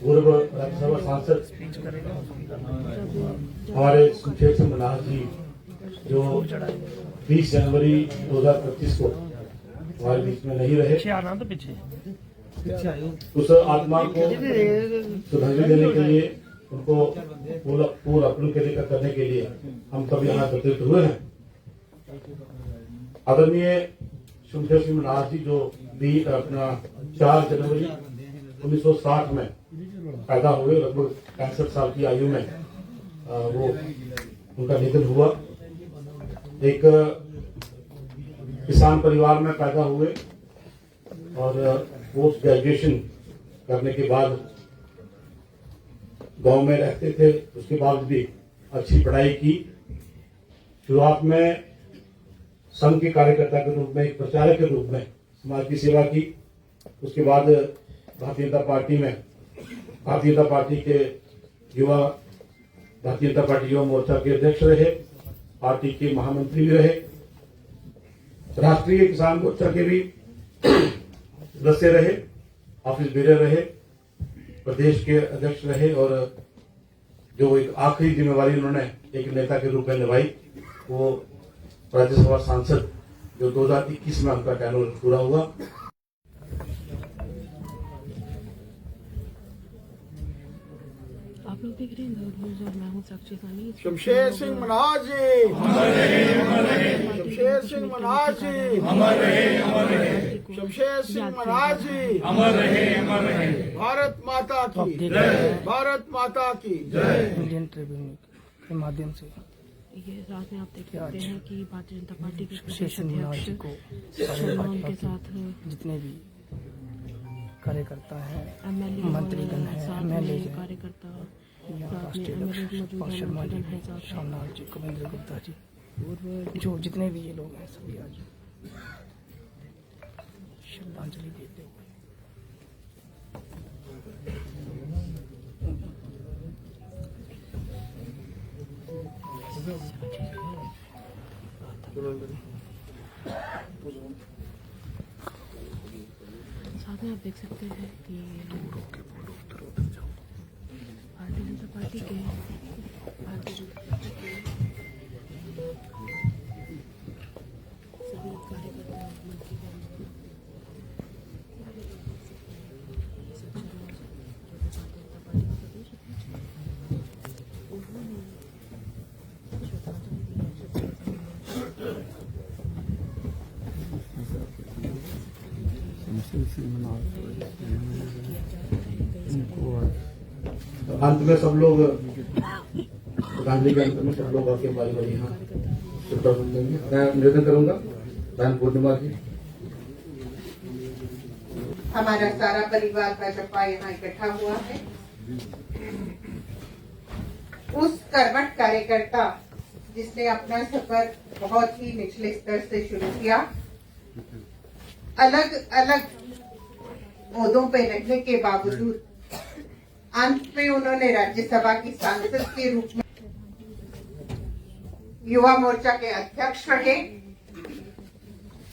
पूर्व राज्यसभा सांसद हमारे सुखदेव सिंह मन्हास जी जो 20 जनवरी 2025 को हमारे बीच में नहीं रहे, उस आत्मा को श्रद्धांजलि देने के लिए, उनको पूरा अपने के लिए करने के लिए हम सभी यहाँ एकत्रित हुए हैं। आदरणीय सुखदेव सिंह मन्हास जी जो भी अपना 4 जनवरी 1960 में पैदा हुए, लगभग 65 साल की आयु में वो उनका निधन हुआ। एक किसान परिवार में पैदा हुए और पोस्ट ग्रेजुएशन करने के बाद गांव में रहते थे। उसके बाद भी अच्छी पढ़ाई की। शुरुआत में संघ के कार्यकर्ता के रूप में, एक प्रचारक के रूप में समाज की सेवा की। उसके बाद भारतीय जनता पार्टी के भारतीय जनता पार्टी युवा मोर्चा के अध्यक्ष रहे, पार्टी के महामंत्री भी रहे, राष्ट्रीय किसान मोर्चा के भी सदस्य रहे, ऑफिस बेरर रहे, प्रदेश के अध्यक्ष रहे और जो एक आखिरी जिम्मेवारी उन्होंने एक नेता के रूप में निभाई वो राज्यसभा सांसद जो 2021 में उनका टेन्योर पूरा हुआ। आप लोग देख रहे हैं और मैं हूं साक्षी सानी। शमशेर सिंह मन्हास जी, शमशेर सिंह मन्हास जी, शमशेर सिंह मन्हास जी, भारत माता की जय, भारत माता की जय। इंडियन ट्रिब्यून के माध्यम से ये रात में आप देख सकते हैं कि भारतीय जनता पार्टी के प्रदेश अध्यक्ष को उनके साथ जितने भी कार्यकर्ता हैं, एमएलए मंत्रीगण हैं, एमएलए कार्यकर्ता, राष्ट्रीय अध्यक्ष पाल शर्मा जी, श्यामलाल जी, कविंद्र गुप्ता जी, जो जितने भी ये लोग हैं सभी आज श्रद्धांजलि देते हुए साथ में आप देख सकते हैं कि भारतीय जनता पार्टी के सभी कार्यकर्ता, मंत्रीगण, अंत में सब लोग श्रद्धांजलि के अंत में सब लोग आके बारी बारी यहाँ श्रद्धांजलि देंगे। मैं निवेदन करूंगा बहन पूर्णिमा जी। हमारा सारा परिवार भाजपा यहाँ इकट्ठा हुआ है। उस कर्मठ कार्यकर्ता जिसने अपना सफर बहुत ही निचले स्तर से शुरू किया, अलग अलग ओहदों पे रहने के बावजूद अंत में उन्होंने राज्यसभा की सांसद के रूप में युवा मोर्चा के अध्यक्ष रहे,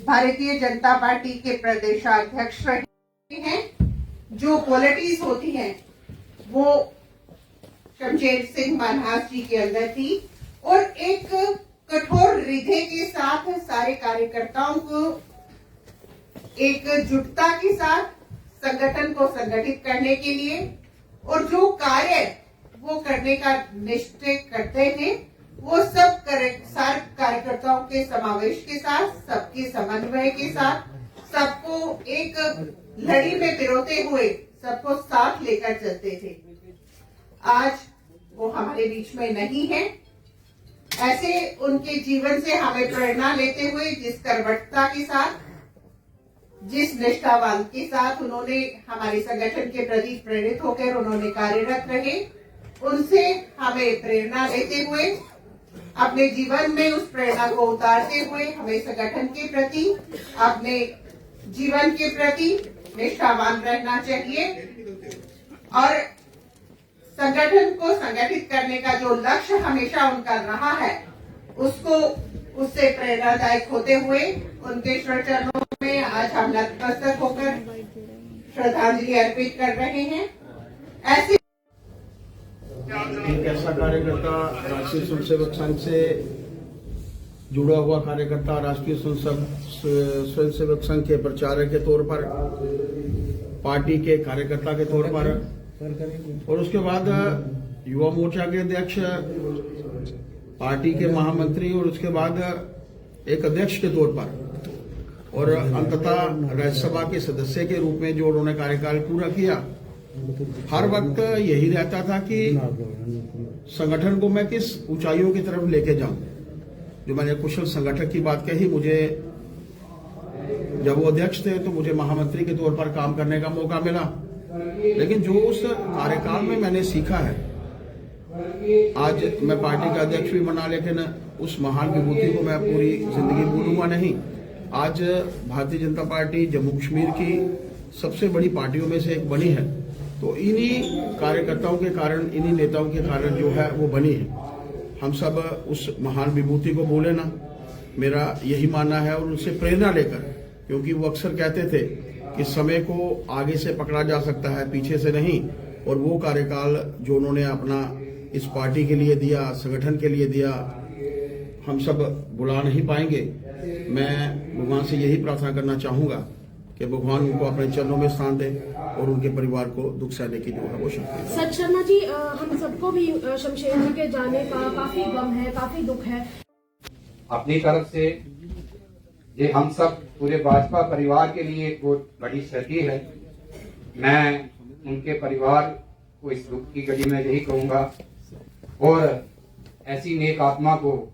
भारतीय जनता पार्टी के प्रदेशाध्यक्ष रहे हैं। जो क्वालिटीज होती हैं वो शमशेर सिंह मन्हास जी के अंदर थी और एक कठोर हृदय के साथ सारे कार्यकर्ताओं को एकजुटता के साथ संगठन को संगठित करने के लिए और जो कार्य वो करने का निश्चय करते थे वो सब सारे कार्यकर्ताओं के समावेश के साथ, सबके समन्वय के साथ, सबको एक लड़ी में पिरोते हुए सबको साथ लेकर चलते थे। आज वो हमारे बीच में नहीं है। ऐसे उनके जीवन से हमें प्रेरणा लेते हुए जिस कर्मठता के साथ, जिस निष्ठावान के साथ उन्होंने हमारे संगठन के प्रति प्रेरित होकर उन्होंने कार्यरत रहे, उनसे हमें प्रेरणा लेते हुए अपने जीवन में उस प्रेरणा को उतारते हुए हमें संगठन के प्रति, अपने जीवन के प्रति निष्ठावान रहना चाहिए और संगठन संगठन को संगठित करने का जो लक्ष्य हमेशा उनका रहा है, उससे प्रेरणादायक होते हुए उनके चरणों में आज हम नतमस्तक होकर श्रद्धांजलि अर्पित कर रहे हैं। ऐसे एक ऐसा कार्यकर्ता, राष्ट्रीय स्वयंसेवक संघ से जुड़ा हुआ कार्यकर्ता, राष्ट्रीय स्वयंसेवक संघ के प्रचारक के तौर पर, पार्टी के कार्यकर्ता के तौर पर, और उसके बाद युवा मोर्चा के अध्यक्ष, पार्टी के महामंत्री, और उसके बाद एक अध्यक्ष के तौर पर, और अंततः राज्यसभा के सदस्य के रूप में जो उन्होंने कार्यकाल पूरा किया। हर वक्त यही रहता था कि संगठन को मैं किस ऊंचाइयों की तरफ लेके जाऊं। जो मैंने कुशल संगठक की बात कही, मुझे जब वो अध्यक्ष थे तो मुझे महामंत्री के तौर पर काम करने का मौका मिला, लेकिन जो उस कार्यकाल में मैंने सीखा है, आज मैं पार्टी का अध्यक्ष भी बना, लेकिन उस महान विभूति को मैं पूरी जिंदगी भूलूंगा नहीं। आज भारतीय जनता पार्टी जम्मू कश्मीर की सबसे बड़ी पार्टियों में से एक बनी है, तो इन्हीं कार्यकर्ताओं के कारण, इन्हीं नेताओं के कारण जो है वो बनी है। हम सब उस महान विभूति को भूले ना, मेरा यही मानना है, और उनसे प्रेरणा लेकर, क्योंकि वो अक्सर कहते थे कि समय को आगे से पकड़ा जा सकता है, पीछे से नहीं। और वो कार्यकाल जो उन्होंने अपना इस पार्टी के लिए दिया, संगठन के लिए दिया, हम सब भुला नहीं पाएंगे। मैं भगवान से यही प्रार्थना करना चाहूंगा कि भगवान उनको अपने चरणों में स्थान दे और उनके परिवार को दुख सहने की जो है वो शक्ति दे। सच शर्मा जी, हम सबको भी शमशेर जी के जाने का काफी गम है, काफी दुख है। अपनी तरफ से ये हम सब पूरे भाजपा परिवार के लिए एक बहुत बड़ी क्षति है। मैं उनके परिवार को इस दुख की घड़ी में यही कहूंगा, और ऐसी नेक आत्मा को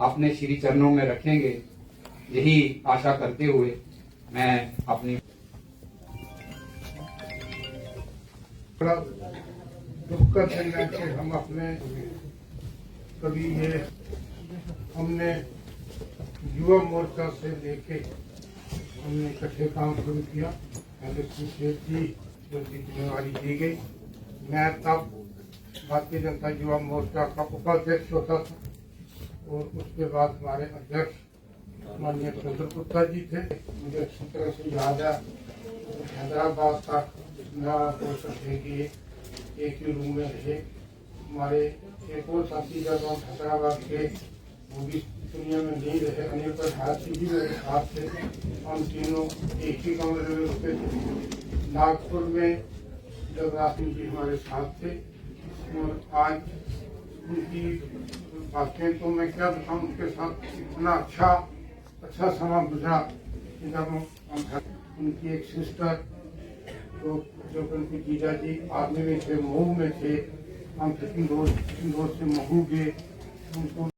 अपने श्री चरणों में रखेंगे, यही आशा करते हुए मैं अपनी बड़ा दुखद है कि हम अपने कभी ये हमने युवा मोर्चा से लेके हमने इकट्ठे काम शुरू किया। पहले सुशेष जी जो जिम्मेवारी दी गई, मैं तब भारतीय जनता युवा मोर्चा का उपाध्यक्ष होता था, और उसके बाद हमारे अध्यक्ष माननीय सुंदर गुप्ता जी थे। मुझे अच्छी तरह से याद है, हैदराबाद तक एक ही रूम में रहे। हमारे एक और साथी जब हम हैदराबाद के, वो भी दुनिया में नहीं रहे, अनिल प्रसाद जी भी मेरे साथ थे। हम तीनों एक ही कमरे में रुके थे। नागपुर में जगराज सिंह जी हमारे साथ थे, और आज उनकी बातें तो मैं क्या बताऊं, उनके साथ इतना अच्छा समा गुजरा। जब उनकी एक सिस्टर जो उनके जीजा जी आर्मी में थे, महू में थे, हम इंदौर से महू गए, उनको